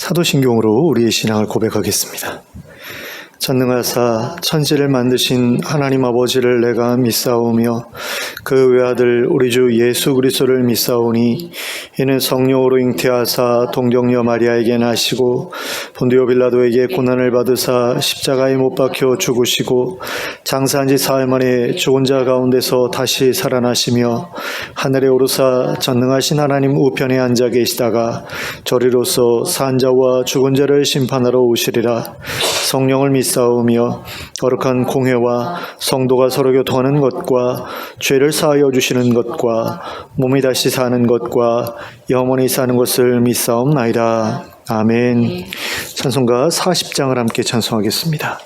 사도신경으로 우리의 신앙을 고백하겠습니다. 전능하사 천지를 만드신 하나님 아버지를 내가 믿사오며 그 외아들 우리 주 예수 그리스도를 믿사오니 이는 성령으로 잉태하사 동정녀 마리아에게 나시고 본디오 빌라도에게 고난을 받으사 십자가에 못 박혀 죽으시고 장사한 지 사흘 만에 죽은 자 가운데서 다시 살아나시며 하늘에 오르사 전능하신 하나님 우편에 앉아 계시다가 저리로서 산 자와 죽은 자를 심판하러 오시리라. 성령을 믿사오며 거룩한 공회와 성도가 서로 교통하는 것과 죄를 사하여 주시는 것과 몸이 다시 사는 것과 영원히 사는 것을 믿사옵나이다. 아멘. 찬송가 40장을 함께 찬송하겠습니다.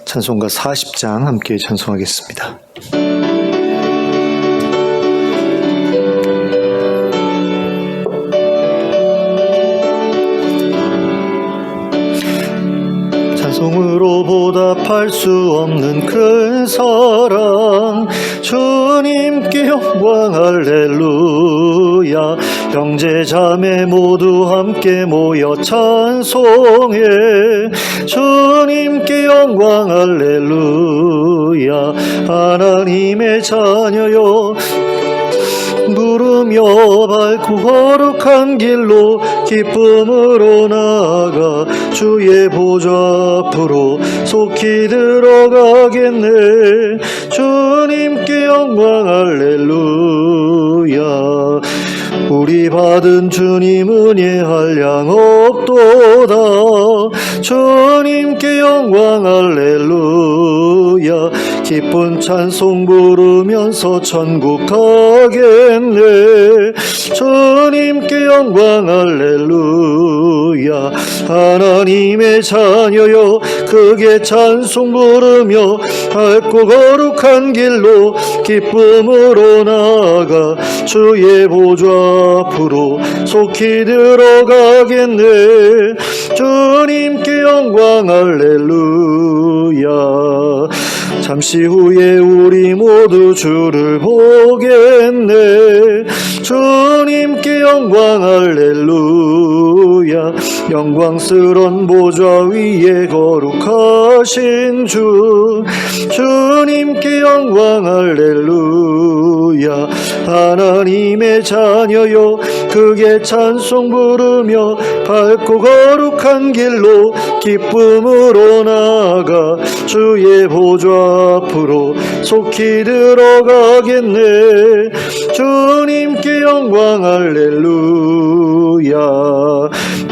찬송가 40장 함께 찬송하겠습니다. 찬송으로 보답할 수 없는 큰 사랑, 주님께 영광 할렐루야. 형제 자매 모두 함께 모여 찬송해. 주님께 영광 할렐루야. 하나님의 자녀여 부르며 밝고 거룩한 길로 기쁨으로 나아가 주의 보좌 앞으로 속히 들어가겠네. 주님께 영광 할렐루야. 우리 받은 주님 은혜 한량 없도다. 주님께 영광 할렐루야. 기쁜 찬송 부르면서 천국 가겠네. 주님께 영광 할렐루야. 하나님의 자녀여 크게 찬송 부르며 밝고 거룩한 길로 기쁨으로 나아가 주의 보좌 앞으로 속히 들어가겠네. 주님께 영광 할렐루야. 잠시 후에 우리 모두 주를 보겠네. 주님께 영광 할렐루야. 영광스런 보좌 위에 거룩하신 주, 주님께 영광 할렐루야. 하나님의 자녀여 크게 찬송 부르며 밝고 거룩한 길로 기쁨으로 나아가 주의 보좌 앞으로 속히 들어가겠네. 주님께 영광 할렐루야.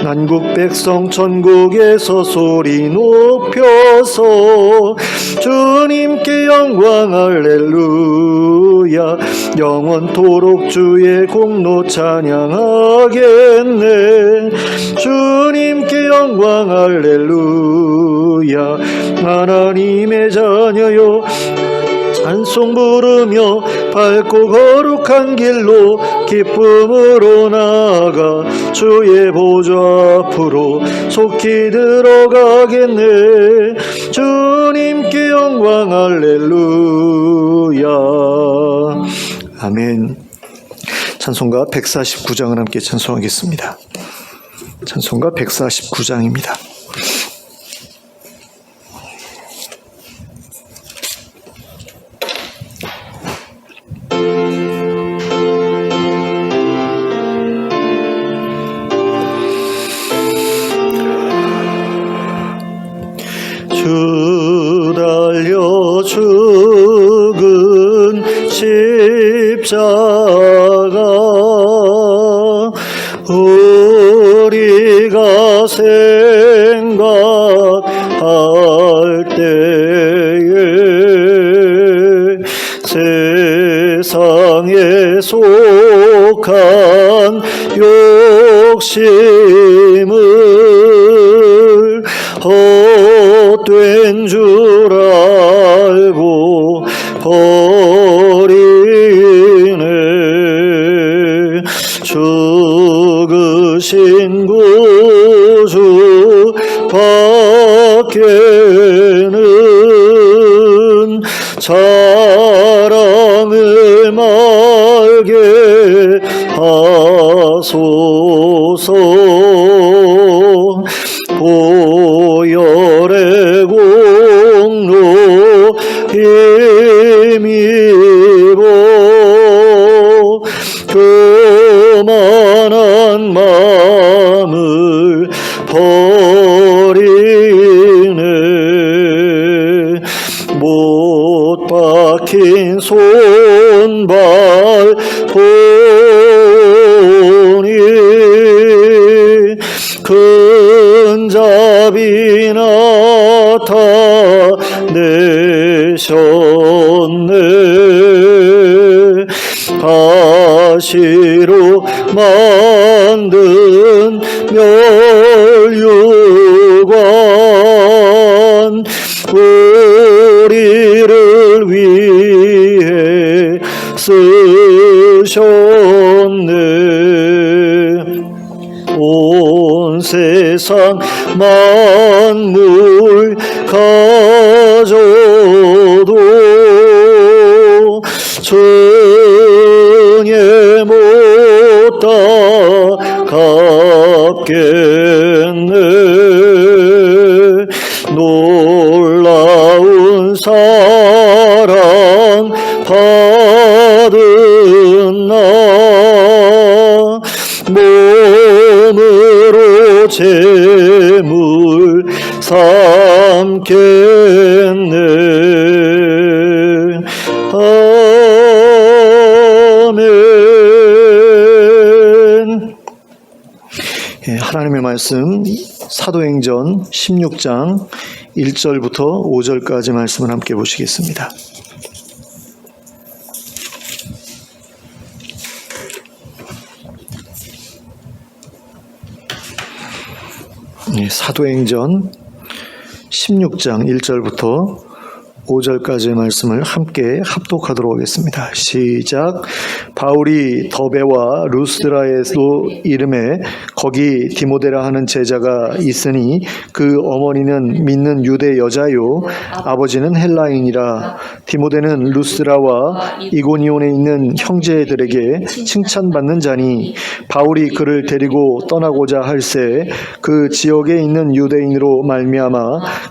난국 백성 천국에서 소리 높여서 주님께 영광 할렐루야. 영원토록 주의 공로 찬양하겠네. 주님께 영광 할렐루야. 하나님의 자녀여 찬송 부르며 밝고 거룩한 길로 기쁨으로 나아가 주의 보좌 앞으로 속히 들어가겠네. 주님께 영광 할렐루야. 아멘. 찬송가 149장을 함께 찬송하겠습니다. 찬송가 149장입니다. 주 달려 죽은 십자가 우리가 생각할 때에 세상에 속한 욕심을 헛된 줄 알고 버리네. 죽으신 구주 밖에는 자랑을 말게 하소서. 보혈의 공로 힘입어 교만한 마음을 버리네. 못 박힌 손발 보니 큰 자비 나타내셨네. 가시로 만든 멸류관 우리를 위해 쓰셨네. 온 세상 만물 가져도 증에 못 갚겠네. 놀라운 사랑 받은 나 몸으로 제물 삼겠네. 아멘. 하나님의 말씀 사도행전 16장 1절부터 5절까지 말씀을 함께 보시겠습니다. 사도행전 16장 1절부터 5절까지의 말씀을 함께 합독하도록 하겠습니다. 시작. 바울이 더베와 루스드라에도 이름에 거기 디모데라 하는 제자가 있으니 그 어머니는 믿는 유대 여자요 아버지는 헬라인이라. 디모데는 루스드라와 이고니온에 있는 형제들에게 칭찬받는 자니 바울이 그를 데리고 떠나고자 할새 그 지역에 있는 유대인으로 말미암아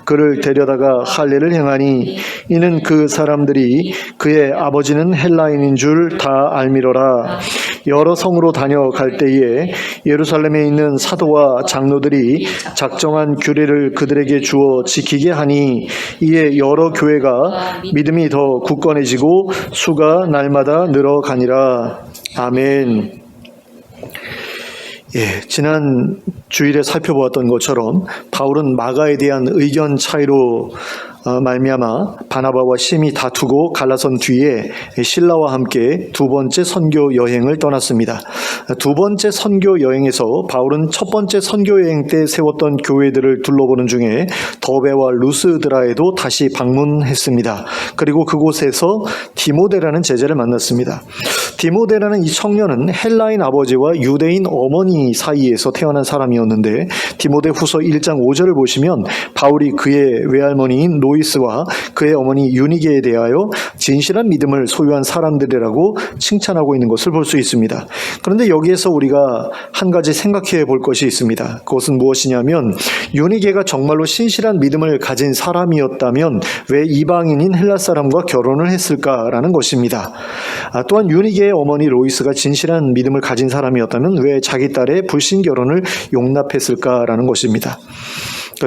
그를 데려다가 할례를 행하니 이는 그 사람들이 그의 아버지는 헬라인인 줄 다 알미러라. 여러 성으로 다녀갈 때에 예루살렘에 있는 사도와 장로들이 작정한 규례를 그들에게 주어 지키게 하니 이에 여러 교회가 믿음이 더 굳건해지고 수가 날마다 늘어가니라. 아멘. 지난 주일에 살펴보았던 것처럼 바울은 마가에 대한 의견 차이로 말미암아 바나바와 심히 다투고 갈라선 뒤에 실라와 함께 두 번째 선교 여행을 떠났습니다. 두 번째 선교 여행에서 바울은 첫 번째 선교 여행 때 세웠던 교회들을 둘러보는 중에 더베와 루스드라에도 다시 방문했습니다. 그리고 그곳에서 디모데라는 제자를 만났습니다. 디모데라는 이 청년은 헬라인 아버지와 유대인 어머니 사이에서 태어난 사람이었는데 디모데 후서 1장 5절을 보시면 바울이 그의 외할머니인 로이스와 그의 어머니 유니게에 대하여 진실한 믿음을 소유한 사람들이라고 칭찬하고 있는 것을 볼 수 있습니다. 그런데 여기에서 우리가 한 가지 생각해 볼 것이 있습니다. 그것은 무엇이냐면 유니게가 정말로 신실한 믿음을 가진 사람이었다면 왜 이방인인 헬라 사람과 결혼을 했을까라는 것입니다. 또한 유니게의 어머니 로이스가 진실한 믿음을 가진 사람이었다면 왜 자기 딸의 불신 결혼을 용납했을까라는 것입니다.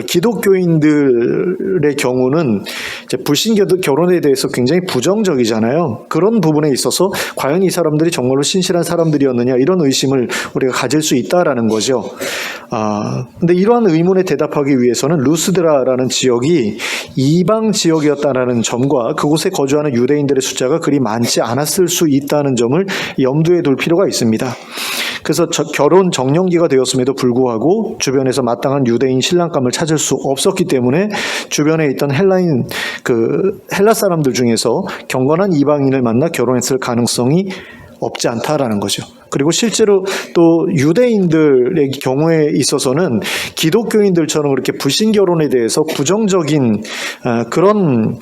기독교인들의 경우는 이제 불신 결혼에 대해서 굉장히 부정적이잖아요. 그런 부분에 있어서 과연 이 사람들이 정말로 신실한 사람들이었느냐 이런 의심을 우리가 가질 수 있다라는 거죠. 근데 이러한 의문에 대답하기 위해서는 루스드라라는 지역이 이방 지역이었다라는 점과 그곳에 거주하는 유대인들의 숫자가 그리 많지 않았을 수 있다는 점을 염두에 둘 필요가 있습니다. 그래서 결혼 정년기가 되었음에도 불구하고 주변에서 마땅한 유대인 신랑감을 찾을 수 없었기 때문에 주변에 있던 헬라 사람들 중에서 경건한 이방인을 만나 결혼했을 가능성이 없지 않다라는 거죠. 그리고 실제로 또 유대인들의 경우에 있어서는 기독교인들처럼 그렇게 불신 결혼에 대해서 부정적인 그런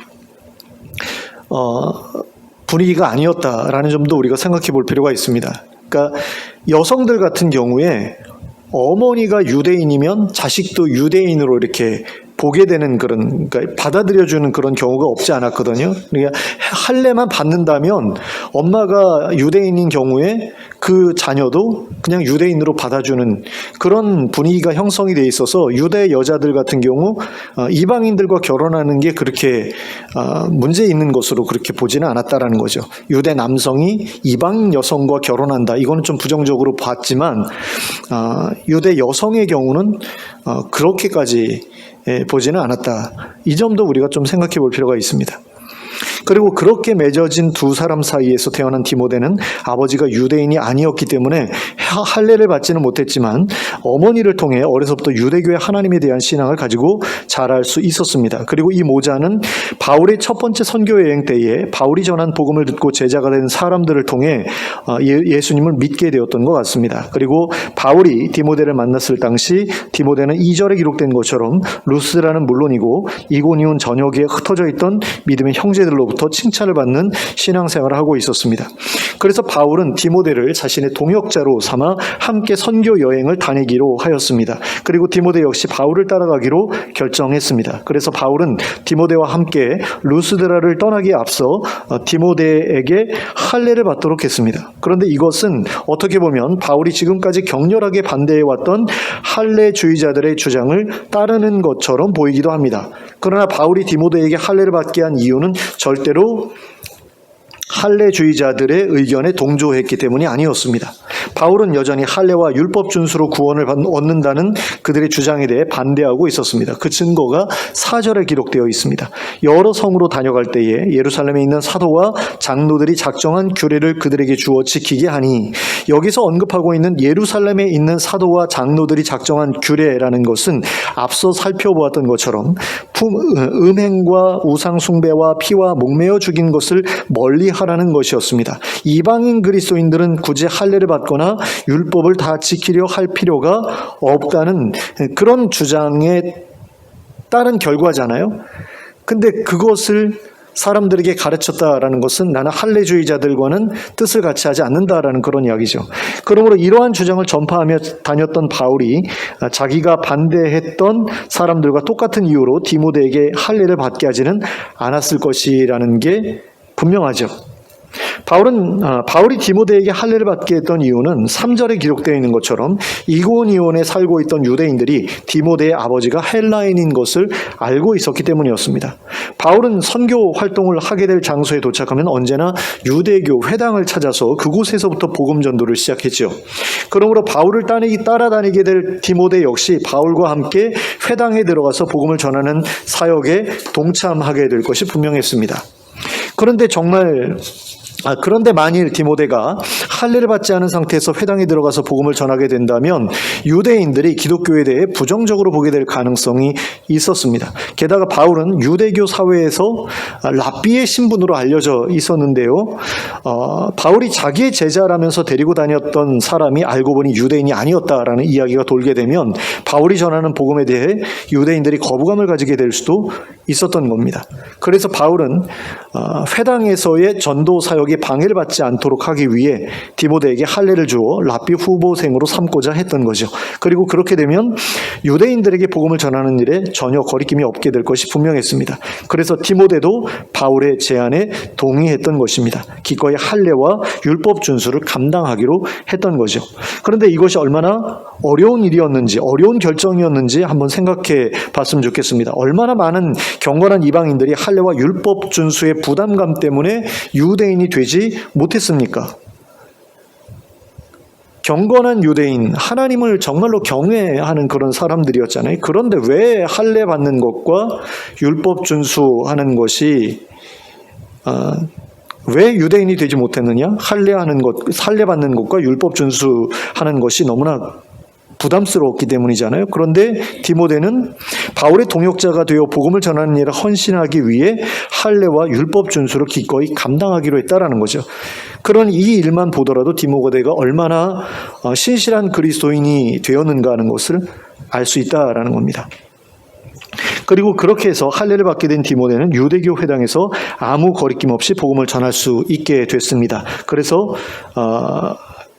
분위기가 아니었다라는 점도 우리가 생각해 볼 필요가 있습니다. 그러니까 여성들 같은 경우에 어머니가 유대인이면 자식도 유대인으로 이렇게 보게 되는 그런, 그러니까 받아들여주는 그런 경우가 없지 않았거든요. 그러니까 할례만 받는다면 엄마가 유대인인 경우에 그 자녀도 그냥 유대인으로 받아주는 그런 분위기가 형성이 돼 있어서 유대 여자들 같은 경우 이방인들과 결혼하는 게 그렇게 문제 있는 것으로 그렇게 보지는 않았다라는 거죠. 유대 남성이 이방 여성과 결혼한다. 이거는 좀 부정적으로 봤지만 유대 여성의 경우는 그렇게까지 보지는 않았다. 이 점도 우리가 좀 생각해 볼 필요가 있습니다. 그리고 그렇게 맺어진 두 사람 사이에서 태어난 디모데는 아버지가 유대인이 아니었기 때문에 할례를 받지는 못했지만 어머니를 통해 어려서부터 유대교의 하나님에 대한 신앙을 가지고 자랄 수 있었습니다. 그리고 이 모자는 바울의 첫 번째 선교 여행 때에 바울이 전한 복음을 듣고 제자가 된 사람들을 통해 예수님을 믿게 되었던 것 같습니다. 그리고 바울이 디모데를 만났을 당시 디모데는 2절에 기록된 것처럼 루스라는 물론이고 이고니온 전역에 흩어져 있던 믿음의 형제들로부터 칭찬을 받는 신앙생활을 하고 있었습니다. 그래서 바울은 디모데를 자신의 동역자로 삼아 함께 선교 여행을 다니기로 하였습니다. 그리고 디모데 역시 바울을 따라가기로 결정했습니다. 그래서 바울은 디모데와 함께 루스드라를 떠나기에 앞서 디모데에게 할례를 받도록 했습니다. 그런데 이것은 어떻게 보면 바울이 지금까지 격렬하게 반대해왔던 할례주의자들의 주장을 따르는 것처럼 보이기도 합니다. 그러나 바울이 디모데에게 할례를 받게 한 이유는 절대로 할례주의자들의 의견에 동조했기 때문이 아니었습니다. 바울은 여전히 할례와 율법 준수로 구원을 얻는다는 그들의 주장에 대해 반대하고 있었습니다. 그 증거가 4절에 기록되어 있습니다. 여러 성으로 다녀갈 때에 예루살렘에 있는 사도와 장로들이 작정한 규례를 그들에게 주어 지키게 하니, 여기서 언급하고 있는 예루살렘에 있는 사도와 장로들이 작정한 규례라는 것은 앞서 살펴보았던 것처럼 음행과 우상 숭배와 피와 목매어 죽인 것을 멀리하라는 것이었습니다. 이방인 그리스도인들은 굳이 할례를 받거나 율법을 다 지키려 할 필요가 없다는 그런 주장에 따른 결과잖아요. 근데 그것을 사람들에게 가르쳤다라는 것은 나는 할례주의자들과는 뜻을 같이 하지 않는다라는 그런 이야기죠. 그러므로 이러한 주장을 전파하며 다녔던 바울이 자기가 반대했던 사람들과 똑같은 이유로 디모데에게 할례를 받게 하지는 않았을 것이라는 게 분명하죠. 바울이 디모데에게 할례를 받게 했던 이유는 3절에 기록되어 있는 것처럼 이고니온에 살고 있던 유대인들이 디모데의 아버지가 헬라인인 것을 알고 있었기 때문이었습니다. 바울은 선교 활동을 하게 될 장소에 도착하면 언제나 유대교 회당을 찾아서 그곳에서부터 복음 전도를 시작했죠. 그러므로 바울을 따라다니게 될 디모데 역시 바울과 함께 회당에 들어가서 복음을 전하는 사역에 동참하게 될 것이 분명했습니다. 그런데 만일 디모데가 할례를 받지 않은 상태에서 회당에 들어가서 복음을 전하게 된다면 유대인들이 기독교에 대해 부정적으로 보게 될 가능성이 있었습니다. 게다가 바울은 유대교 사회에서 랍비의 신분으로 알려져 있었는데요. 바울이 자기의 제자라면서 데리고 다녔던 사람이 알고 보니 유대인이 아니었다라는 이야기가 돌게 되면 바울이 전하는 복음에 대해 유대인들이 거부감을 가지게 될 수도 있었던 겁니다. 그래서 바울은 회당에서의 전도 사역이 방해를 받지 않도록 하기 위해 디모데에게 할례를 주어 랍비 후보생으로 삼고자 했던 거죠. 그리고 그렇게 되면 유대인들에게 복음을 전하는 일에 전혀 거리낌이 없게 될 것이 분명했습니다. 그래서 디모데도 바울의 제안에 동의했던 것입니다. 기꺼이 할례와 율법 준수를 감당하기로 했던 거죠. 그런데 이것이 얼마나 어려운 일이었는지, 어려운 결정이었는지 한번 생각해 봤으면 좋겠습니다. 얼마나 많은 경건한 이방인들이 할례와 율법 준수의 부담감 때문에 유대인이 되지 못했습니까? 경건한 유대인, 하나님을 정말로 경외하는 그런 사람들이었잖아요. 그런데 왜 할례 받는 것과 율법 준수하는 것이 왜 유대인이 되지 못했느냐? 할례 받는 것과 율법 준수하는 것이 너무나 부담스러웠기 때문이잖아요. 그런데 디모데는 바울의 동역자가 되어 복음을 전하는 일을 헌신하기 위해 할례와 율법 준수를 기꺼이 감당하기로 했다라는 거죠. 그런 이 일만 보더라도 디모데가 얼마나 신실한 그리스도인이 되었는가 하는 것을 알 수 있다라는 겁니다. 그리고 그렇게 해서 할례를 받게 된 디모데는 유대교 회당에서 아무 거리낌 없이 복음을 전할 수 있게 됐습니다. 그래서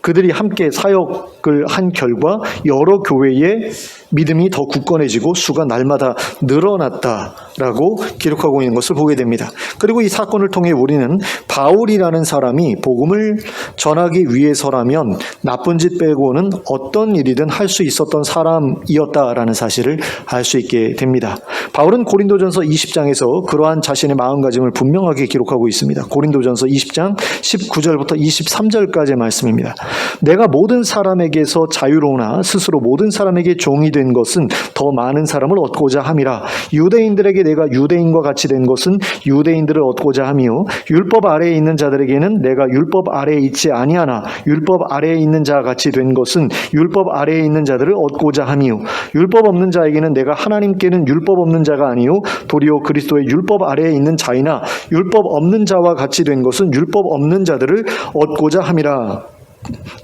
그들이 함께 사역을 한 결과 여러 교회의 믿음이 더 굳건해지고 수가 날마다 늘어났다라고 기록하고 있는 것을 보게 됩니다. 그리고 이 사건을 통해 우리는 바울이라는 사람이 복음을 전하기 위해서라면 나쁜 짓 빼고는 어떤 일이든 할 수 있었던 사람이었다라는 사실을 알 수 있게 됩니다. 바울은 고린도전서 20장에서 그러한 자신의 마음가짐을 분명하게 기록하고 있습니다. 고린도전서 20장 19절부터 23절까지의 말씀입니다. 내가 모든 사람에게서 자유로우나 스스로 모든 사람에게 종이 된 것은 더 많은 사람을 얻고자 함이라. 유대인들에게 내가 유대인과 같이 된 것은 유대인들을 얻고자 함이요 율법 아래에 있는 자들에게는 내가 율법 아래에 있지 아니하나 율법 아래에 있는 자 같이 된 것은 율법 아래에 있는 자들을 얻고자 함이요 율법 없는 자에게는 내가 하나님께는 율법 없는 자가 아니요 도리어 그리스도의 율법 아래에 있는 자이나 율법 없는 자와 같이 된 것은 율법 없는 자들을 얻고자 함이라.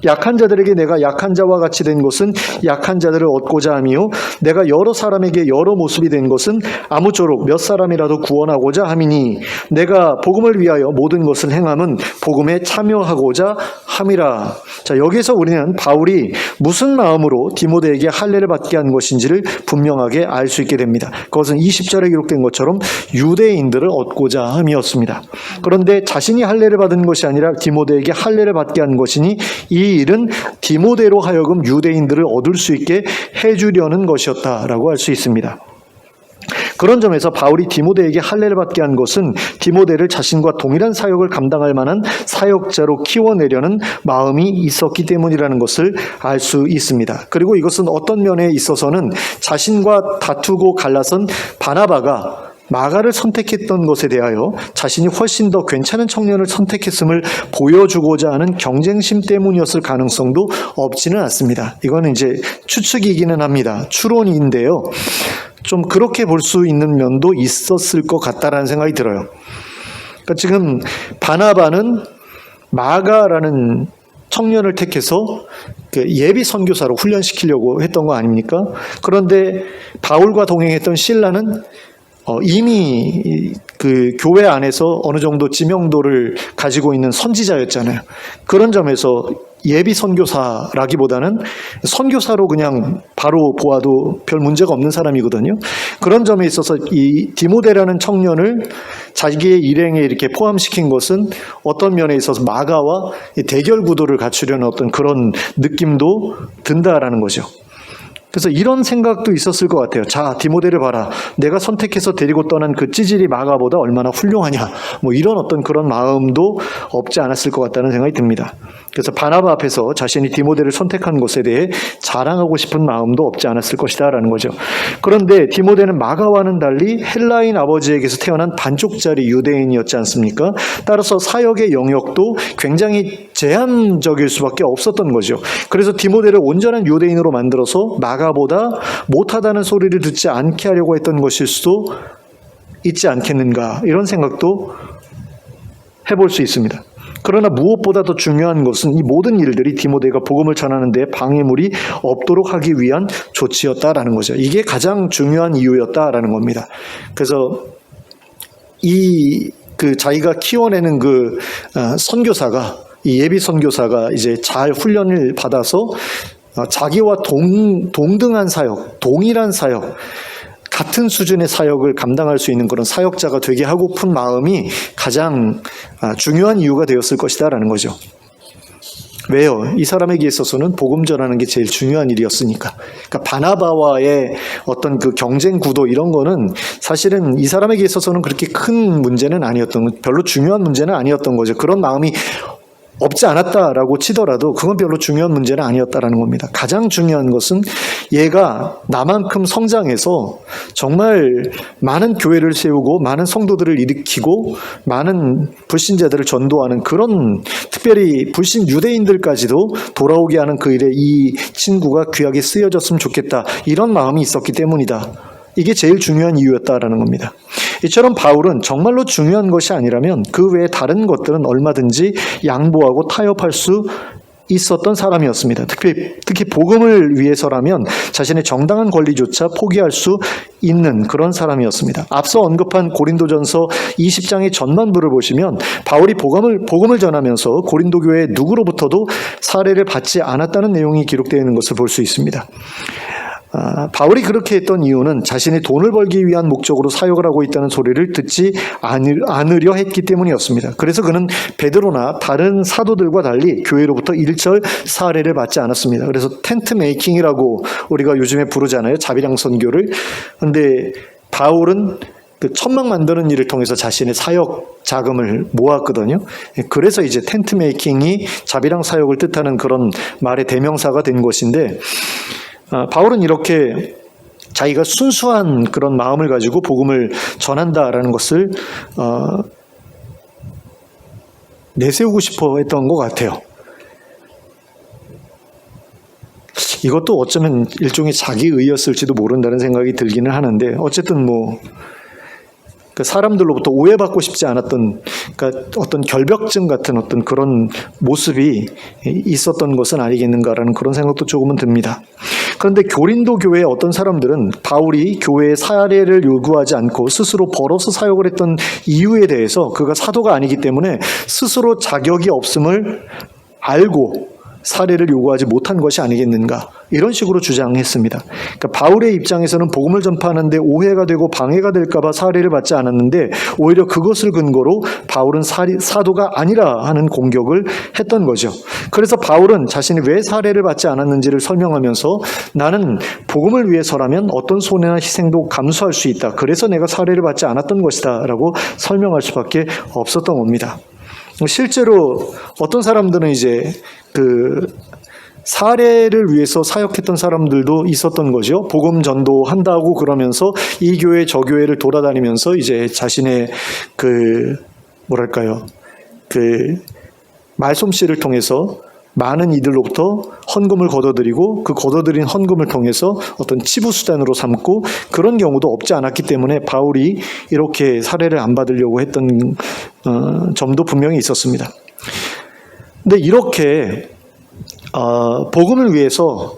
약한 자들에게 내가 약한 자와 같이 된 것은 약한 자들을 얻고자 함이요 내가 여러 사람에게 여러 모습이 된 것은 아무쪼록 몇 사람이라도 구원하고자 함이니 내가 복음을 위하여 모든 것을 행함은 복음에 참여하고자 함이라. 자, 여기서 우리는 바울이 무슨 마음으로 디모데에게 할례를 받게 한 것인지를 분명하게 알 수 있게 됩니다. 그것은 20절에 기록된 것처럼 유대인들을 얻고자 함이었습니다. 그런데 자신이 할례를 받은 것이 아니라 디모데에게 할례를 받게 한 것이니 이 일은 디모데로 하여금 유대인들을 얻을 수 있게 해주려는 것이었다라고 할 수 있습니다. 그런 점에서 바울이 디모데에게 할례를 받게 한 것은 디모데를 자신과 동일한 사역을 감당할 만한 사역자로 키워내려는 마음이 있었기 때문이라는 것을 알 수 있습니다. 그리고 이것은 어떤 면에 있어서는 자신과 다투고 갈라선 바나바가 마가를 선택했던 것에 대하여 자신이 훨씬 더 괜찮은 청년을 선택했음을 보여주고자 하는 경쟁심 때문이었을 가능성도 없지는 않습니다. 이거는 이제 추측이기는 합니다. 추론인데요. 좀 그렇게 볼 수 있는 면도 있었을 것 같다라는 생각이 들어요. 그러니까 지금 바나바는 마가라는 청년을 택해서 예비 선교사로 훈련시키려고 했던 거 아닙니까? 그런데 바울과 동행했던 실라는 이미 그 교회 안에서 어느 정도 지명도를 가지고 있는 선지자였잖아요. 그런 점에서 예비 선교사라기보다는 선교사로 그냥 바로 보아도 별 문제가 없는 사람이거든요. 그런 점에 있어서 이 디모데라는 청년을 자기의 일행에 이렇게 포함시킨 것은 어떤 면에 있어서 마가와 대결 구도를 갖추려는 어떤 그런 느낌도 든다라는 거죠. 그래서 이런 생각도 있었을 것 같아요. 자, 디모데를 봐라. 내가 선택해서 데리고 떠난 그 찌질이 마가보다 얼마나 훌륭하냐. 뭐 이런 어떤 그런 마음도 없지 않았을 것 같다는 생각이 듭니다. 그래서 바나바 앞에서 자신이 디모데를 선택한 것에 대해 자랑하고 싶은 마음도 없지 않았을 것이다 라는 거죠. 그런데 디모데는 마가와는 달리 헬라인 아버지에게서 태어난 반쪽짜리 유대인이었지 않습니까? 따라서 사역의 영역도 굉장히 제한적일 수밖에 없었던 거죠. 그래서 디모데를 온전한 유대인으로 만들어서 마가보다 못하다는 소리를 듣지 않게 하려고 했던 것일 수도 있지 않겠는가, 이런 생각도 해볼 수 있습니다. 그러나 무엇보다 더 중요한 것은 이 모든 일들이 디모데가 복음을 전하는 데 방해물이 없도록 하기 위한 조치였다라는 거죠. 이게 가장 중요한 이유였다라는 겁니다. 그래서 자기가 키워내는 선교사가, 이 예비 선교사가 이제 잘 훈련을 받아서 자기와 동등한 사역, 동일한 사역, 같은 수준의 사역을 감당할 수 있는 그런 사역자가 되게 하고픈 마음이 가장 중요한 이유가 되었을 것이다라는 거죠. 왜요? 이 사람에게 있어서는 복음 전하는 게 제일 중요한 일이었으니까. 그러니까 바나바와의 어떤 그 경쟁 구도 이런 거는 사실은 이 사람에게 있어서는 그렇게 큰 문제는 별로 중요한 문제는 아니었던 거죠. 그런 마음이 없지 않았다라고 치더라도 그건 별로 중요한 문제는 아니었다라는 겁니다. 가장 중요한 것은 얘가 나만큼 성장해서 정말 많은 교회를 세우고 많은 성도들을 일으키고 많은 불신자들을 전도하는, 그런 특별히 불신 유대인들까지도 돌아오게 하는 그 일에 이 친구가 귀하게 쓰여졌으면 좋겠다, 이런 마음이 있었기 때문이다. 이게 제일 중요한 이유였다라는 겁니다. 이처럼 바울은 정말로 중요한 것이 아니라면 그 외에 다른 것들은 얼마든지 양보하고 타협할 수 있었던 사람이었습니다. 특히 복음을 위해서라면 자신의 정당한 권리조차 포기할 수 있는 그런 사람이었습니다. 앞서 언급한 고린도전서 20장의 전반부를 보시면 바울이 복음을 전하면서 고린도 교회 누구로부터도 사례를 받지 않았다는 내용이 기록되어 있는 것을 볼 수 있습니다. 바울이 그렇게 했던 이유는 자신이 돈을 벌기 위한 목적으로 사역을 하고 있다는 소리를 듣지 않으려 했기 때문이었습니다. 그래서 그는 베드로나 다른 사도들과 달리 교회로부터 일절 사례를 받지 않았습니다. 그래서 텐트 메이킹이라고 우리가 요즘에 부르잖아요. 자비랑 선교를. 근데 바울은 그 천막 만드는 일을 통해서 자신의 사역 자금을 모았거든요. 그래서 이제 텐트 메이킹이 자비랑 사역을 뜻하는 그런 말의 대명사가 된 것인데, 바울은 이렇게 자기가 순수한 그런 마음을 가지고 복음을 전한다라는 것을 내세우고 싶어 했던 것 같아요. 이것도 어쩌면 일종의 자기의였을지도 모른다는 생각이 들기는 하는데, 어쨌든 사람들로부터 오해받고 싶지 않았던, 그러니까 어떤 결벽증 같은 어떤 그런 모습이 있었던 것은 아니겠는가라는 그런 생각도 조금은 듭니다. 그런데 고린도 교회의 어떤 사람들은 바울이 교회에 사례를 요구하지 않고 스스로 벌어서 사역을 했던 이유에 대해서 그가 사도가 아니기 때문에 스스로 자격이 없음을 알고 사례를 요구하지 못한 것이 아니겠는가, 이런 식으로 주장했습니다. 그러니까 바울의 입장에서는 복음을 전파하는데 오해가 되고 방해가 될까 봐 사례를 받지 않았는데, 오히려 그것을 근거로 바울은 사도가 아니라 하는 공격을 했던 거죠. 그래서 바울은 자신이 왜 사례를 받지 않았는지를 설명하면서 나는 복음을 위해서라면 어떤 손해나 희생도 감수할 수 있다, 그래서 내가 사례를 받지 않았던 것이다 라고 설명할 수밖에 없었던 겁니다. 실제로 어떤 사람들은 이제 사례를 위해서 사역했던 사람들도 있었던 거죠. 복음 전도한다고 그러면서 이 교회 저 교회를 돌아다니면서 이제 자신의 말솜씨를 통해서 많은 이들로부터 헌금을 걷어들이고 그 걷어들인 헌금을 통해서 어떤 치부수단으로 삼고, 그런 경우도 없지 않았기 때문에 바울이 이렇게 사례를 안 받으려고 했던 점도 분명히 있었습니다. 근데 이렇게 복음을 위해서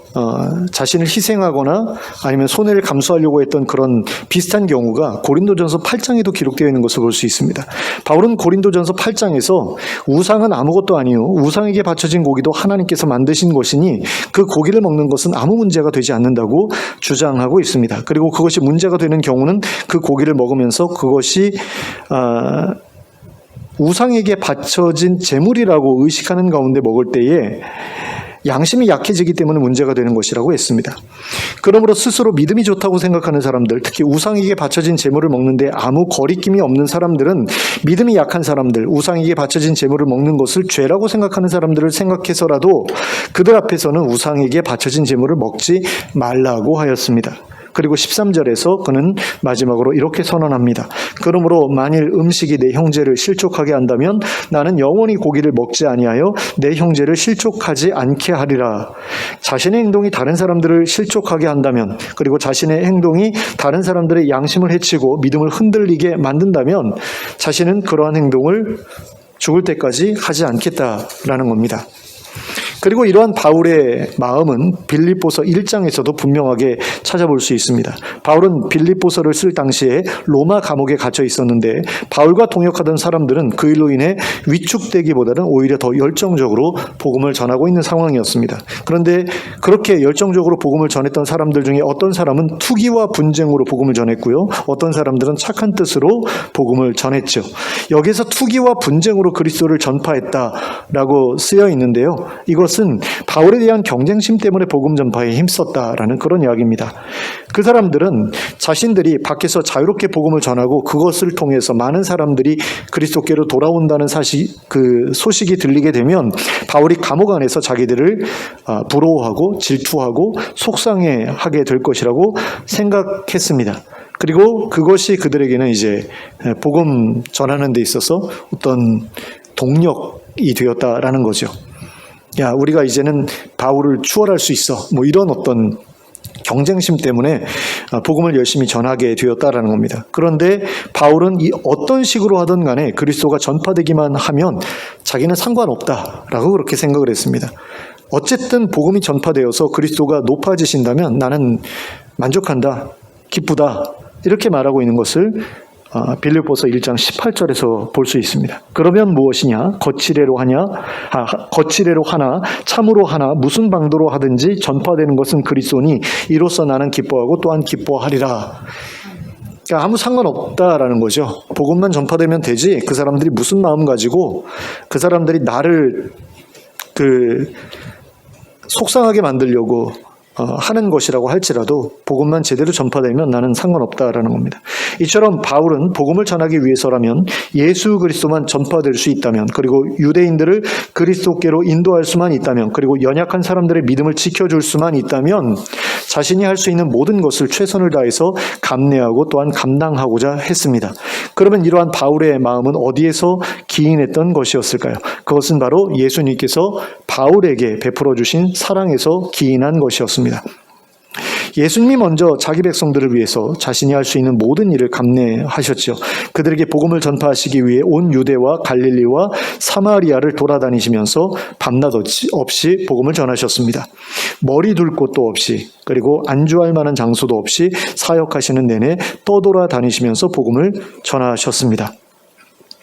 자신을 희생하거나 아니면 손해를 감수하려고 했던 그런 비슷한 경우가 고린도전서 8장에도 기록되어 있는 것을 볼 수 있습니다. 바울은 고린도전서 8장에서 우상은 아무것도 아니요 우상에게 바쳐진 고기도 하나님께서 만드신 것이니 그 고기를 먹는 것은 아무 문제가 되지 않는다고 주장하고 있습니다. 그리고 그것이 문제가 되는 경우는 그 고기를 먹으면서 그것이 우상에게 바쳐진 제물이라고 의식하는 가운데 먹을 때에 양심이 약해지기 때문에 문제가 되는 것이라고 했습니다. 그러므로 스스로 믿음이 좋다고 생각하는 사람들, 특히 우상에게 바쳐진 제물을 먹는데 아무 거리낌이 없는 사람들은 믿음이 약한 사람들, 우상에게 바쳐진 제물을 먹는 것을 죄라고 생각하는 사람들을 생각해서라도 그들 앞에서는 우상에게 바쳐진 제물을 먹지 말라고 하였습니다. 그리고 13절에서 그는 마지막으로 이렇게 선언합니다. 그러므로 만일 음식이 내 형제를 실족하게 한다면 나는 영원히 고기를 먹지 아니하여 내 형제를 실족하지 않게 하리라. 자신의 행동이 다른 사람들을 실족하게 한다면, 그리고 자신의 행동이 다른 사람들의 양심을 해치고 믿음을 흔들리게 만든다면 자신은 그러한 행동을 죽을 때까지 하지 않겠다라는 겁니다. 그리고 이러한 바울의 마음은 빌립보서 1장에서도 분명하게 찾아볼 수 있습니다. 바울은 빌립보서를 쓸 당시에 로마 감옥에 갇혀 있었는데 바울과 동역하던 사람들은 그 일로 인해 위축되기보다는 오히려 더 열정적으로 복음을 전하고 있는 상황이었습니다. 그런데 그렇게 열정적으로 복음을 전했던 사람들 중에 어떤 사람은 투기와 분쟁으로 복음을 전했고요, 어떤 사람들은 착한 뜻으로 복음을 전했죠. 여기서 투기와 분쟁으로 그리스도를 전파했다라고 쓰여 있는데요, 이것은 바울에 대한 경쟁심 때문에 복음 전파에 힘썼다라는 그런 이야기입니다. 그 사람들은 자신들이 밖에서 자유롭게 복음을 전하고 그것을 통해서 많은 사람들이 그리스도께로 돌아온다는 소식이 들리게 되면 바울이 감옥 안에서 자기들을 부러워하고 질투하고 속상해하게 될 것이라고 생각했습니다. 그리고 그것이 그들에게는 이제 복음 전하는 데 있어서 어떤 동력이 되었다라는 거죠. 야, 우리가 이제는 바울을 추월할 수 있어, 이런 어떤 경쟁심 때문에 복음을 열심히 전하게 되었다라는 겁니다. 그런데 바울은 어떤 식으로 하든 간에 그리스도가 전파되기만 하면 자기는 상관없다라고 그렇게 생각을 했습니다. 어쨌든 복음이 전파되어서 그리스도가 높아지신다면 나는 만족한다, 기쁘다 이렇게 말하고 있는 것을 빌립보서 1장 18절에서 볼 수 있습니다. 그러면 무엇이냐? 거칠애로 하나 참으로 하나 무슨 방도로 하든지 전파되는 것은 그리스도니 이로써 나는 기뻐하고 또한 기뻐하리라. 그러니까 아무 상관없다라는 거죠. 복음만 전파되면 되지 그 사람들이 무슨 마음 가지고 그 사람들이 나를 속상하게 만들려고 하는 것이라고 할지라도 복음만 제대로 전파되면 나는 상관없다라는 겁니다. 이처럼 바울은 복음을 전하기 위해서라면 예수 그리스도만 전파될 수 있다면, 그리고 유대인들을 그리스도께로 인도할 수만 있다면, 그리고 연약한 사람들의 믿음을 지켜줄 수만 있다면 자신이 할 수 있는 모든 것을 최선을 다해서 감내하고 또한 감당하고자 했습니다. 그러면 이러한 바울의 마음은 어디에서 기인했던 것이었을까요? 그것은 바로 예수님께서 바울에게 베풀어 주신 사랑에서 기인한 것이었습니다. 예수님이 먼저 자기 백성들을 위해서 자신이 할 수 있는 모든 일을 감내하셨죠. 그들에게 복음을 전파하시기 위해 온 유대와 갈릴리와 사마리아를 돌아다니시면서 밤낮 없이 복음을 전하셨습니다. 머리 둘 곳도 없이, 그리고 안주할 만한 장소도 없이 사역하시는 내내 떠돌아다니시면서 복음을 전하셨습니다.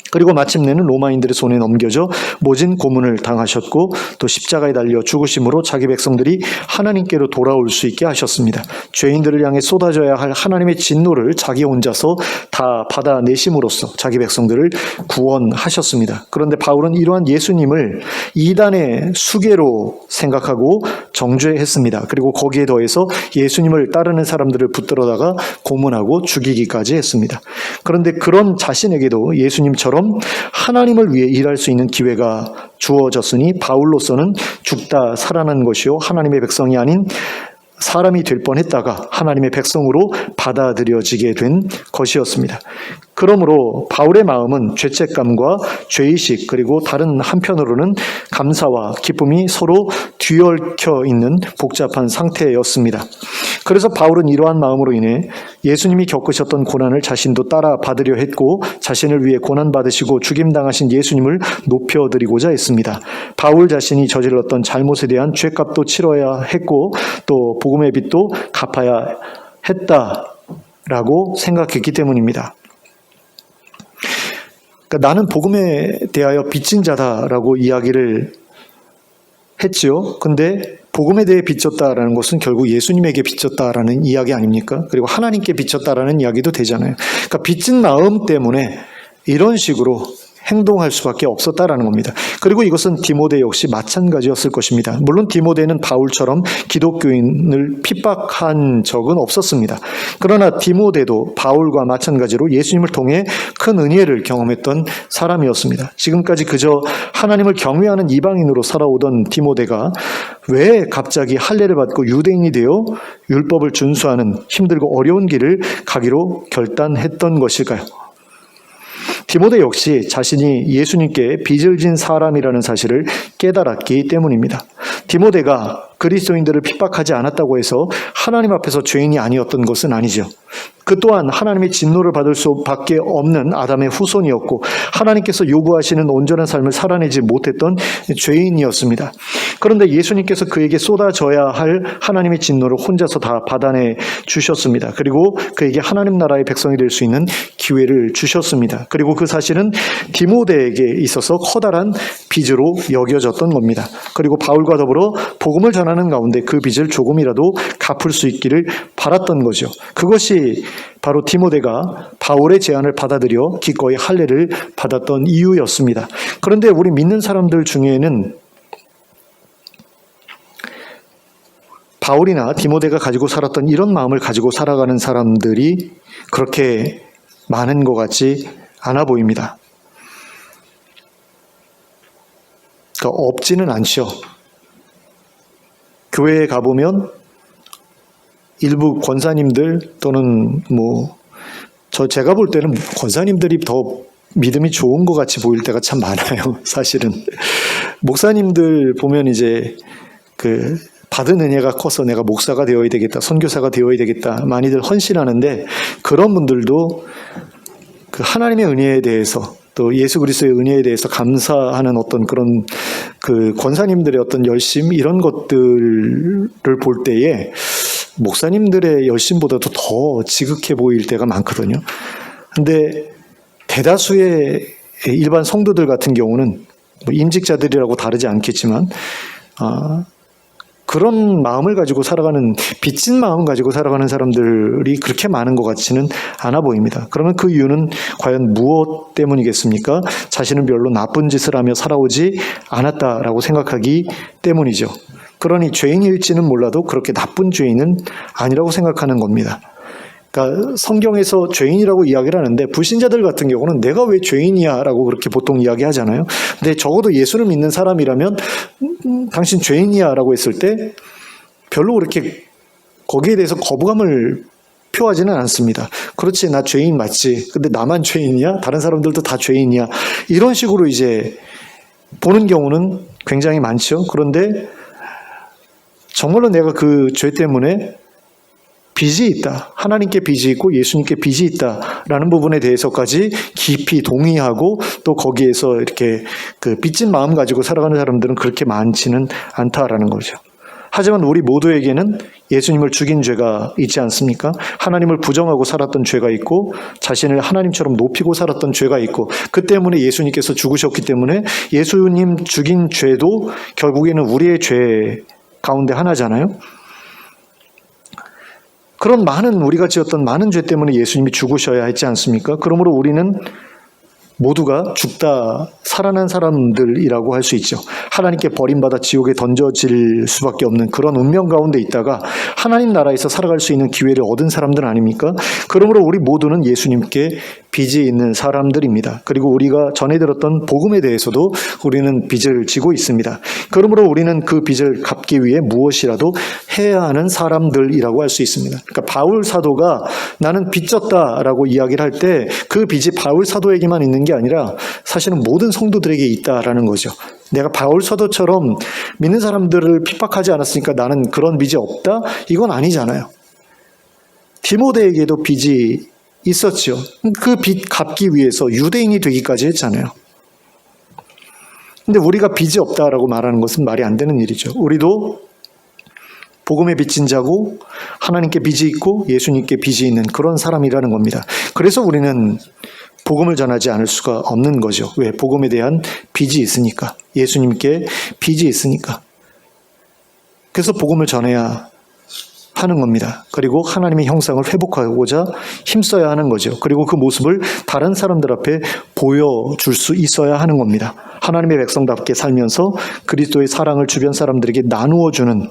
그리고 마침내는 로마인들의 손에 넘겨져 모진 고문을 당하셨고 또 십자가에 달려 죽으심으로 자기 백성들이 하나님께로 돌아올 수 있게 하셨습니다. 죄인들을 향해 쏟아져야 할 하나님의 진노를 자기 혼자서 다 받아내심으로써 자기 백성들을 구원하셨습니다. 그런데 바울은 이러한 예수님을 이단의 수계로 생각하고 정죄했습니다. 그리고 거기에 더해서 예수님을 따르는 사람들을 붙들어다가 고문하고 죽이기까지 했습니다. 그런데 그런 자신에게도 예수님처럼 하나님을 위해 일할 수 있는 기회가 주어졌으니 바울로서는 죽다 살아난 것이요 하나님의 백성이 아닌 사람이 될 뻔했다가 하나님의 백성으로 받아들여지게 된 것이었습니다. 그러므로 바울의 마음은 죄책감과 죄의식, 그리고 다른 한편으로는 감사와 기쁨이 서로 뒤얽혀 있는 복잡한 상태였습니다. 그래서 바울은 이러한 마음으로 인해 예수님이 겪으셨던 고난을 자신도 따라 받으려 했고 자신을 위해 고난받으시고 죽임당하신 예수님을 높여드리고자 했습니다. 바울 자신이 저질렀던 잘못에 대한 죄값도 치러야 했고 또 복음의 빚도 갚아야 했다라고 생각했기 때문입니다. 그러니까 나는 복음에 대하여 빚진 자다라고 이야기를 했지요. 근데 복음에 대해 빚졌다라는 것은 결국 예수님에게 빚졌다라는 이야기 아닙니까? 그리고 하나님께 빚졌다라는 이야기도 되잖아요. 그러니까 빚진 마음 때문에 이런 식으로 행동할 수밖에 없었다라는 겁니다. 그리고 이것은 디모데 역시 마찬가지였을 것입니다. 물론 디모데는 바울처럼 기독교인을 핍박한 적은 없었습니다. 그러나 디모데도 바울과 마찬가지로 예수님을 통해 큰 은혜를 경험했던 사람이었습니다. 지금까지 그저 하나님을 경외하는 이방인으로 살아오던 디모데가 왜 갑자기 할례를 받고 유대인이 되어 율법을 준수하는 힘들고 어려운 길을 가기로 결단했던 것일까요? 디모데 역시 자신이 예수님께 빚을 진 사람이라는 사실을 깨달았기 때문입니다. 디모데가 그리스도인들을 핍박하지 않았다고 해서 하나님 앞에서 죄인이 아니었던 것은 아니죠. 그 또한 하나님의 진노를 받을 수밖에 없는 아담의 후손이었고 하나님께서 요구하시는 온전한 삶을 살아내지 못했던 죄인이었습니다. 그런데 예수님께서 그에게 쏟아져야 할 하나님의 진노를 혼자서 다 받아내 주셨습니다. 그리고 그에게 하나님 나라의 백성이 될 수 있는 기회를 주셨습니다. 그리고 그 사실은 디모데에게 있어서 커다란 빚으로 여겨졌던 겁니다. 그리고 바울과 더불어 복음을 전하는 가운데 그 빚을 조금이라도 갚을 수 있기를 바랐던 거죠. 그것이 바로 디모데가 바울의 제안을 받아들여 기꺼이 할례를 받았던 이유였습니다. 그런데 우리 믿는 사람들 중에는 바울이나 디모데가 가지고 살았던 이런 마음을 가지고 살아가는 사람들이 그렇게 많은 것 같지 않아 보입니다. 그러니까 없지는 않죠. 교회에 가보면 일부 권사님들 또는 제가 볼 때는 권사님들이 더 믿음이 좋은 것 같이 보일 때가 참 많아요. 사실은 목사님들 보면 이제 받은 은혜가 커서 내가 목사가 되어야 되겠다, 선교사가 되어야 되겠다 많이들 헌신하는데 그런 분들도 그 하나님의 은혜에 대해서 또 예수 그리스도의 은혜에 대해서 감사하는 어떤 그런 그 권사님들의 어떤 열심 이런 것들을 볼 때에 목사님들의 열심보다도 더 지극해 보일 때가 많거든요. 근데 대다수의 일반 성도들 같은 경우는 뭐 임직자들이라고 다르지 않겠지만 그런 마음을 가지고 살아가는, 빚진 마음 가지고 살아가는 사람들이 그렇게 많은 것 같지는 않아 보입니다. 그러면 그 이유는 과연 무엇 때문이겠습니까? 자신은 별로 나쁜 짓을 하며 살아오지 않았다라고 생각하기 때문이죠. 그러니 죄인일지는 몰라도 그렇게 나쁜 죄인은 아니라고 생각하는 겁니다. 그러니까 성경에서 죄인이라고 이야기를 하는데 불신자들 같은 경우는 내가 왜 죄인이야 라고 그렇게 보통 이야기하잖아요. 근데 적어도 예수를 믿는 사람이라면 당신 죄인이야 라고 했을 때 별로 그렇게 거기에 대해서 거부감을 표하지는 않습니다. 그렇지, 나 죄인 맞지. 근데 나만 죄인이야? 다른 사람들도 다 죄인이야? 이런 식으로 이제 보는 경우는 굉장히 많죠. 그런데 정말로 내가 그 죄 때문에 빚이 있다. 하나님께 빚이 있고 예수님께 빚이 있다라는 부분에 대해서까지 깊이 동의하고 또 거기에서 이렇게 그 빚진 마음 가지고 살아가는 사람들은 그렇게 많지는 않다라는 거죠. 하지만 우리 모두에게는 예수님을 죽인 죄가 있지 않습니까? 하나님을 부정하고 살았던 죄가 있고 자신을 하나님처럼 높이고 살았던 죄가 있고 그 때문에 예수님께서 죽으셨기 때문에 예수님 죽인 죄도 결국에는 우리의 죄 가운데 하나잖아요. 그런 많은 우리가 지었던 많은 죄 때문에 예수님이 죽으셔야 했지 않습니까? 그러므로 우리는 모두가 죽다 살아난 사람들이라고 할 수 있죠. 하나님께 버림받아 지옥에 던져질 수밖에 없는 그런 운명 가운데 있다가 하나님 나라에서 살아갈 수 있는 기회를 얻은 사람들 아닙니까? 그러므로 우리 모두는 예수님께 빚이 있는 사람들입니다. 그리고 우리가 전해 들었던 복음에 대해서도 우리는 빚을 지고 있습니다. 그러므로 우리는 그 빚을 갚기 위해 무엇이라도 해야 하는 사람들이라고 할 수 있습니다. 그러니까 바울 사도가 나는 빚졌다라고 이야기를 할 때 그 빚이 바울 사도에게만 있는 게 아니라 사실은 모든 성도들에게 있다라는 거죠. 내가 바울 사도처럼 믿는 사람들을 핍박하지 않았으니까 나는 그런 빚이 없다? 이건 아니잖아요. 디모데에게도 빚이 있었죠. 그 빚 갚기 위해서 유대인이 되기까지 했잖아요. 근데 우리가 빚이 없다라고 말하는 것은 말이 안 되는 일이죠. 우리도 복음에 빚진 자고 하나님께 빚이 있고 예수님께 빚이 있는 그런 사람이라는 겁니다. 그래서 우리는 복음을 전하지 않을 수가 없는 거죠. 왜? 복음에 대한 빚이 있으니까. 예수님께 빚이 있으니까. 그래서 복음을 전해야 하는 겁니다. 그리고 하나님의 형상을 회복하고자 힘써야 하는 거죠. 그리고 그 모습을 다른 사람들 앞에 보여줄 수 있어야 하는 겁니다. 하나님의 백성답게 살면서 그리스도의 사랑을 주변 사람들에게 나누어주는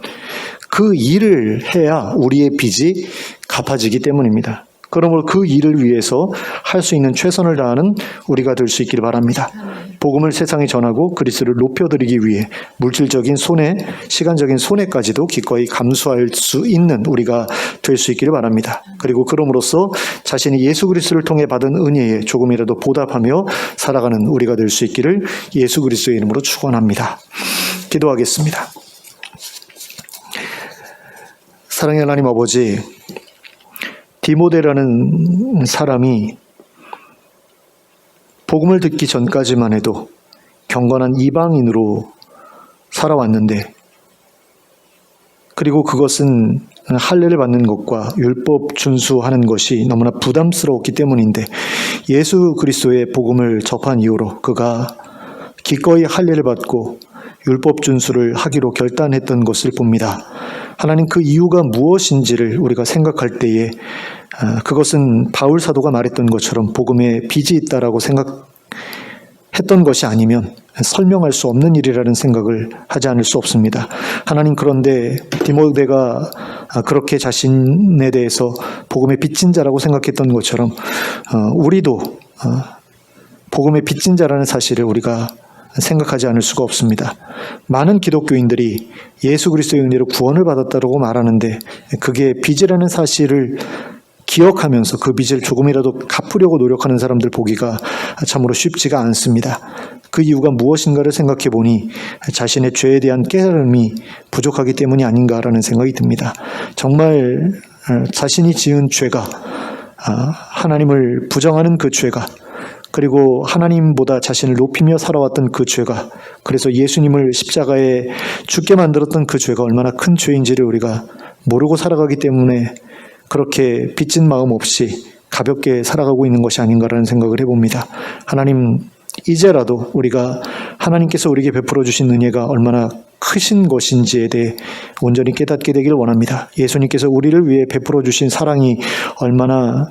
그 일을 해야 우리의 빚이 갚아지기 때문입니다. 그러므로 그 일을 위해서 할 수 있는 최선을 다하는 우리가 될 수 있기를 바랍니다. 복음을 세상에 전하고 그리스도를 높여드리기 위해 물질적인 손해, 시간적인 손해까지도 기꺼이 감수할 수 있는 우리가 될 수 있기를 바랍니다. 그리고 그럼으로써 자신이 예수 그리스도를 통해 받은 은혜에 조금이라도 보답하며 살아가는 우리가 될 수 있기를 예수 그리스도의 이름으로 축원합니다. 기도하겠습니다. 사랑의 하나님 아버지, 디모데라는 사람이 복음을 듣기 전까지만 해도 경건한 이방인으로 살아왔는데, 그리고 그것은 할례를 받는 것과 율법 준수하는 것이 너무나 부담스러웠기 때문인데 예수 그리스도의 복음을 접한 이후로 그가 기꺼이 할례를 받고 율법 준수를 하기로 결단했던 것을 봅니다. 하나님, 그 이유가 무엇인지를 우리가 생각할 때에 그것은 바울 사도가 말했던 것처럼 복음에 빚이 있다라고 생각했던 것이 아니면 설명할 수 없는 일이라는 생각을 하지 않을 수 없습니다. 하나님, 그런데 디모데가 그렇게 자신에 대해서 복음에 빚진 자라고 생각했던 것처럼 우리도 복음에 빚진 자라는 사실을 우리가 생각하지 않을 수가 없습니다. 많은 기독교인들이 예수 그리스도의 은혜로 구원을 받았다고 말하는데 그게 빚이라는 사실을 기억하면서 그 빚을 조금이라도 갚으려고 노력하는 사람들 보기가 참으로 쉽지가 않습니다. 그 이유가 무엇인가를 생각해 보니 자신의 죄에 대한 깨달음이 부족하기 때문이 아닌가라는 생각이 듭니다. 정말 자신이 지은 죄가, 하나님을 부정하는 그 죄가, 그리고 하나님보다 자신을 높이며 살아왔던 그 죄가, 그래서 예수님을 십자가에 죽게 만들었던 그 죄가 얼마나 큰 죄인지를 우리가 모르고 살아가기 때문에 그렇게 빚진 마음 없이 가볍게 살아가고 있는 것이 아닌가라는 생각을 해봅니다. 하나님, 이제라도 우리가 하나님께서 우리에게 베풀어 주신 은혜가 얼마나 크신 것인지에 대해 온전히 깨닫게 되기를 원합니다. 예수님께서 우리를 위해 베풀어 주신 사랑이 얼마나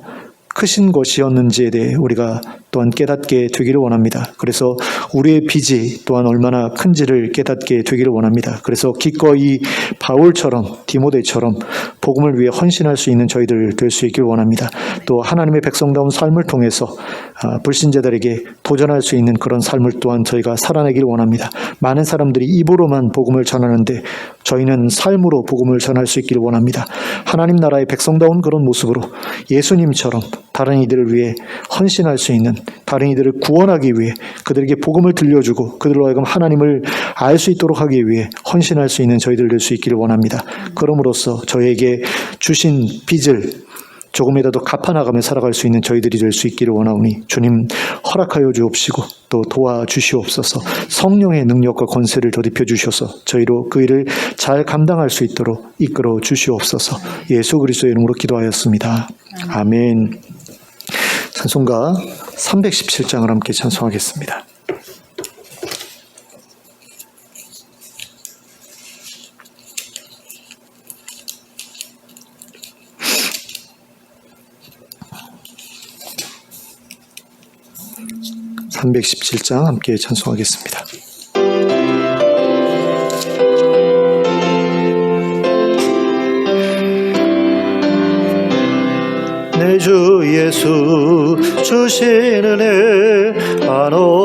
크신 것이었는지에 대해 우리가 또한 깨닫게 되기를 원합니다. 그래서 우리의 빚이 또한 얼마나 큰지를 깨닫게 되기를 원합니다. 그래서 기꺼이 바울처럼, 디모데처럼 복음을 위해 헌신할 수 있는 저희들 될 수 있기를 원합니다. 또 하나님의 백성다운 삶을 통해서 불신자들에게 도전할 수 있는 그런 삶을 또한 저희가 살아내기를 원합니다. 많은 사람들이 입으로만 복음을 전하는데 저희는 삶으로 복음을 전할 수 있기를 원합니다. 하나님 나라의 백성다운 그런 모습으로 예수님처럼 다른 이들을 위해 헌신할 수 있는, 다른 이들을 구원하기 위해 그들에게 복음을 들려주고 그들로 하여금 하나님을 알 수 있도록 하기 위해 헌신할 수 있는 저희들 될 수 있기를 원합니다. 그럼으로써 저희에게 주신 빚을 조금이라도 갚아나가며 살아갈 수 있는 저희들이 될 수 있기를 원하오니 주님 허락하여 주옵시고 또 도와주시옵소서. 성령의 능력과 권세를 더입혀 주셔서 저희로 그 일을 잘 감당할 수 있도록 이끌어 주시옵소서. 예수 그리스도의 이름으로 기도하였습니다. 아멘. 찬송가 317장을 함께 찬송하겠습니다. (317장) 함께 찬송하겠습니다. 내 주 예수 주신 은혜 한없건만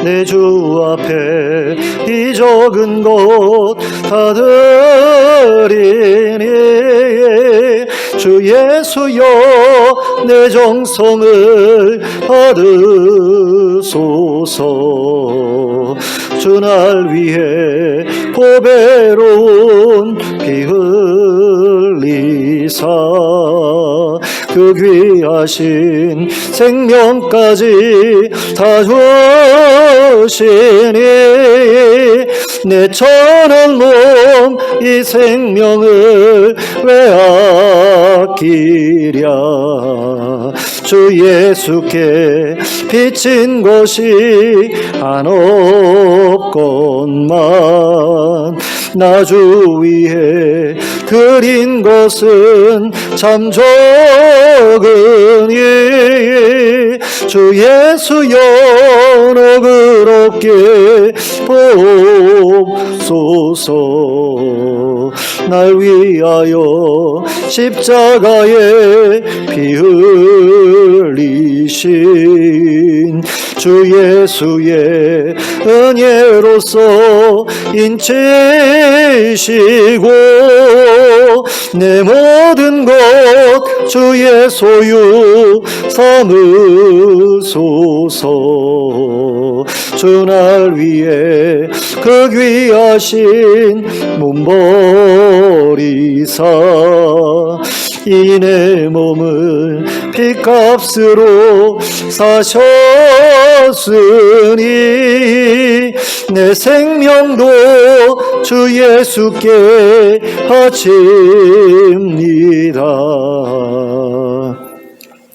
내 주 앞에 이 적은 것 다 드리니 주 예수여 내 정성을 받으소서. 주 날 위해 보배로운 피 흘리사 그 귀하신 생명까지 다 주시니 내 천한 몸 이 생명을 왜 아끼랴. 주 예수께 비친 것이 한없건만 나 주 위해 드린 것은 참 적으니 주 예수여 너그럽게 보옵소서. 날 위하여 십자가에 피 흘리신 주 예수의 은혜로서 인치시고 내 모든 것 주의 소유 삼으소서. 주 날 위해 그 귀하신 몸 버리사 이 내 몸을 핏값으로 사셨으니 내 생명도 주 예수께 바칩니다.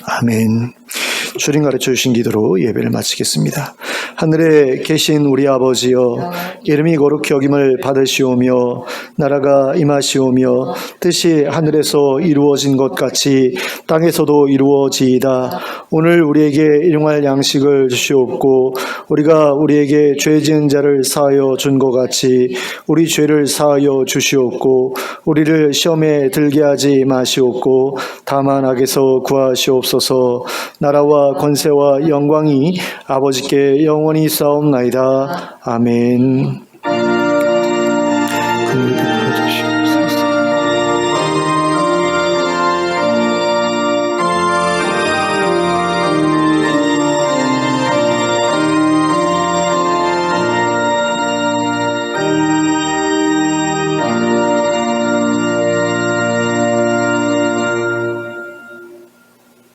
아멘. 주님 가르쳐 주신 기도로 예배를 마치겠습니다. 하늘에 계신 우리 아버지여, 이름이 거룩히 여김을 받으시오며 나라가 임하시오며 뜻이 하늘에서 이루어진 것 같이 땅에서도 이루어지이다. 오늘 우리에게 일용할 양식을 주시옵고 우리가 우리에게 죄 지은 자를 사하여 준 것 같이 우리 죄를 사하여 주시옵고 우리를 시험에 들게 하지 마시옵고 다만 악에서 구하시옵소서. 나라와 권세와 영광이 아버지께 영원히 있사옵나이다. 아멘.